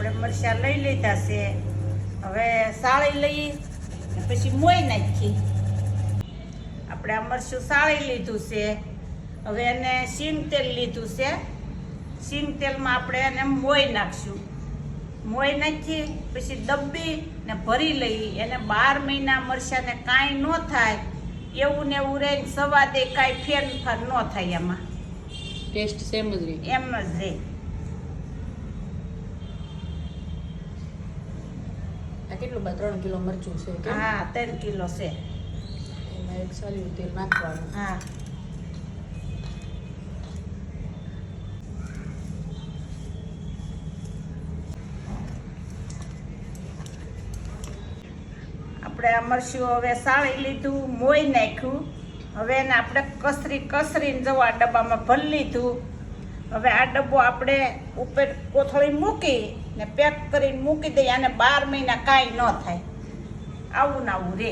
આપણે મરચાં લઈ લીધા છે, હવે સાળી લઈ પછી મોઈ નાખી. આપણે આ મરચું સાળી લીધું છે, હવે એને સિંગ તેલ લીધું છે. સિંગ તેલમાં આપણે એને મોઈ નાખશું. મોઈ નાખી પછી દબ્બી ને ભરી લઈ. એને 12 મહિના મરચાંને કાંઈ ન થાય એવું ને એવું રહે, સવાદે કાંઈ ફેરફાર ન થાય, એમાં ટેસ્ટ સેમ જ રહે, એમ જ રહે. આ કેટલું 3 કિલો મરચું છે કે? હા, 3 કિલો છે. એમાં એક સાલીનું તેલ નાખવાનું. હા, આપણે આ મરચું હવે સાળી લીધું, મોઈ નાખ્યું. હવે એને આપણે કસરીને જવા ડબ્બામાં ભરી લીધું. હવે આ ડબ્બો આપણે ઉપર કોથળી મૂકી ને પેક કરીને મૂકી દઈએ. આને 12 મહિના કાંઈ ન થાય, આવું ને આવું રહે.